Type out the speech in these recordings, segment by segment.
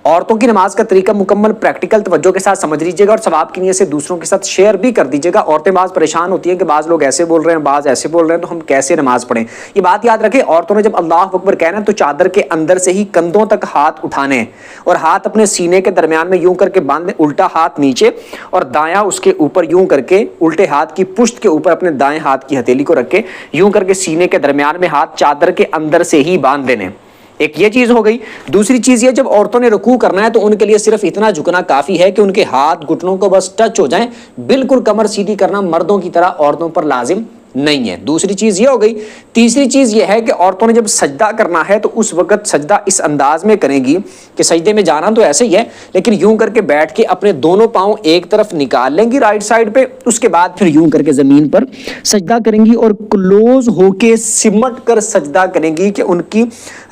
عورتوں کی نماز کا طریقہ مکمل پریکٹیکل توجہ کے ساتھ سمجھ لیجیے گا اور ثواب کی نیت سے دوسروں کے ساتھ شیئر بھی کر دیجیے گا۔ عورتیں بعض پریشان ہوتی ہیں کہ بعض لوگ ایسے بول رہے ہیں، بعض ایسے بول رہے ہیں، تو ہم کیسے نماز پڑھیں؟ یہ بات یاد رکھیں، عورتوں نے جب اللہ اکبر کہنا ہے تو چادر کے اندر سے ہی کندھوں تک ہاتھ اٹھانے ہیں اور ہاتھ اپنے سینے کے درمیان میں یوں کر کے باندھیں، الٹا ہاتھ نیچے اور دایاں اس کے اوپر یوں کر کے الٹے ہاتھ کی پشت کے اوپر اپنے دائیں ہاتھ کی ہتھیلی کو رکھ کے یوں کر کے سینے کے درمیان میں ہاتھ چادر کے اندر سے ہی باندھ دینے۔ ایک یہ چیز ہو گئی۔ دوسری چیز یہ، جب عورتوں نے رکوع کرنا ہے تو ان کے لیے صرف اتنا جھکنا کافی ہے کہ ان کے ہاتھ گھٹنوں کو بس ٹچ ہو جائیں، بالکل کمر سیدھی کرنا مردوں کی طرح عورتوں پر لازم نہیں ہے۔ دوسری چیز یہ ہو گئی۔ تیسری چیز یہ ہے کہ عورتوں نے جب سجدہ کرنا ہے تو اس وقت سجدہ اس انداز میں کریں گی کہ سجدے میں جانا تو ایسے ہی ہے لیکن یوں کر کے بیٹھ کے اپنے دونوں پاؤں ایک طرف نکال لیں گی رائٹ سائڈ پہ، اس کے بعد پھر یوں کر کے زمین پر سجدہ کریں گی اور کلوز ہو کے سمٹ کر سجدہ کریں گی کہ ان کی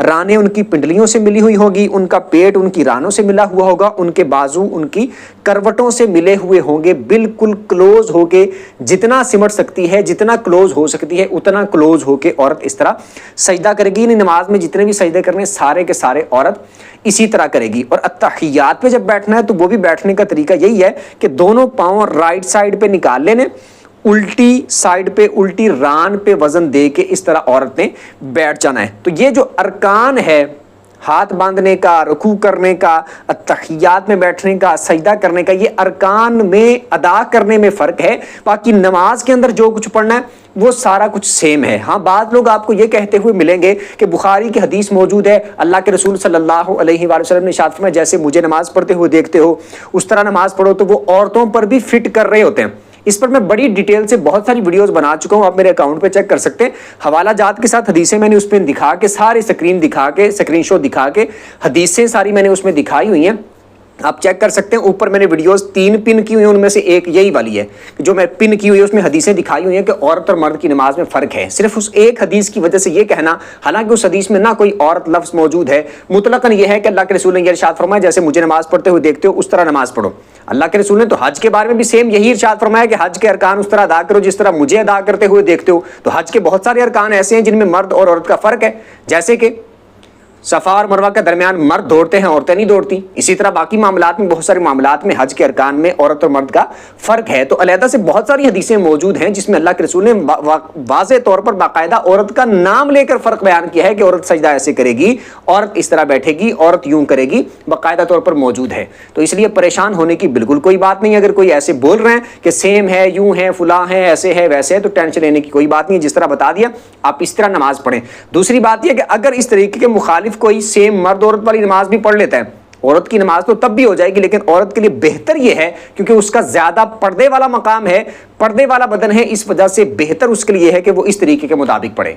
رانیں ان کی پنڈلیوں سے ملی ہوئی ہوگی، ان کا پیٹ ان کی رانوں سے ملا ہوا ہوگا، ان کے بازو ان کی کروٹوں سے ملے ہوئے ہوں گے، بالکل کلوز ہو کے جتنا سمٹ سکتی ہے، جتنا کلوز ہو سکتی ہے اتنا کلوز ہو کے عورت اس طرح سجدہ کرے گی۔ نماز میں جتنے بھی سجدے کرنے سارے کے سارے عورت اسی طرح کرے گی۔ اور اتحیات پہ جب بیٹھنا ہے تو وہ بھی بیٹھنے کا طریقہ یہی ہے کہ دونوں پاؤں رائٹ سائڈ پہ نکال لینے، الٹی سائڈ پہ الٹی ران پہ وزن دے کے اس طرح عورت نے بیٹھ جانا ہے۔ تو یہ جو ارکان ہے، ہاتھ باندھنے کا، رکوع کرنے کا، اتحیات میں بیٹھنے کا، سجدہ کرنے کا، یہ ارکان میں ادا کرنے میں فرق ہے۔ باقی نماز کے اندر جو کچھ پڑھنا ہے وہ سارا کچھ سیم ہے۔ ہاں بعض لوگ آپ کو یہ کہتے ہوئے ملیں گے کہ بخاری کی حدیث موجود ہے، اللہ کے رسول صلی اللہ علیہ وآلہ وسلم نے ارشاد فرمایا جیسے مجھے نماز پڑھتے ہوئے دیکھتے ہو اس طرح نماز پڑھو، تو وہ عورتوں پر بھی فٹ کر رہے ہوتے ہیں۔ اس پر میں بڑی ڈیٹیل سے بہت ساری ویڈیوز بنا چکا ہوں، آپ میرے اکاؤنٹ پہ چیک کر سکتے ہیں، حوالہ جات کے ساتھ حدیثیں میں نے اس پہ دکھا کے سارے اسکرین شاٹ دکھا کے حدیثیں ساری میں نے اس میں دکھائی ہوئی ہیں، آپ چیک کر سکتے ہیں۔ اوپر میں نے ویڈیوز 3 پن کی ہوئی ہیں، ان میں سے ایک یہی والی ہے جو میں پن کی ہوئی ہے، اس میں حدیثیں دکھائی ہوئی ہیں کہ عورت اور مرد کی نماز میں فرق ہے۔ صرف اس ایک حدیث کی وجہ سے یہ کہنا، حالانکہ اس حدیث میں نہ کوئی عورت لفظ موجود ہے، مطلقاً یہ ہے کہ اللہ کے رسول نے یہ ارشاد فرمایا جیسے مجھے نماز پڑھتے ہوئے دیکھتے ہو اس طرح نماز پڑھو۔ اللہ کے رسول نے تو حج کے بارے میں بھی سیم یہی ارشاد فرمایا کہ حج کے ارکان اس طرح ادا کرو جس طرح مجھے ادا کرتے ہوئے دیکھتے ہو۔ تو حج کے بہت سارے ارکان ایسے ہیں جن میں مرد اور عورت کا فرق ہے، جیسے کہ صفا اور مروہ کے درمیان مرد دوڑتے ہیں، عورتیں نہیں دوڑتی۔ اسی طرح باقی معاملات میں، بہت سارے معاملات میں حج کے ارکان میں عورت اور مرد کا فرق ہے۔ تو علیحدہ سے بہت ساری حدیثیں موجود ہیں جس میں اللہ کے رسول نے واضح طور پر باقاعدہ عورت کا نام لے کر فرق بیان کیا ہے کہ عورت سجدہ ایسے کرے گی، عورت اس طرح بیٹھے گی، عورت یوں کرے گی، باقاعدہ طور پر موجود ہے۔ تو اس لیے پریشان ہونے کی بالکل کوئی بات نہیں۔ اگر کوئی ایسے بول رہے ہیں کہ سیم ہے، یوں ہے، فلاں ہے، ایسے ہے، ویسے ہے، تو ٹینشن لینے کی کوئی بات نہیں۔ جس طرح بتا دیا آپ اس طرح نماز پڑھیں۔ دوسری بات یہ کہ اگر اس طریقے کے مخالف کوئی سیم مرد عورت والی نماز بھی پڑھ لیتا ہے، عورت کی نماز تو تب بھی ہو جائے گی، لیکن عورت کے لیے بہتر یہ ہے کیونکہ اس کا زیادہ پردے والا مقام ہے، پردے والا بدن ہے، اس وجہ سے بہتر اس کے لیے ہے کہ وہ اس طریقے کے مطابق پڑھے۔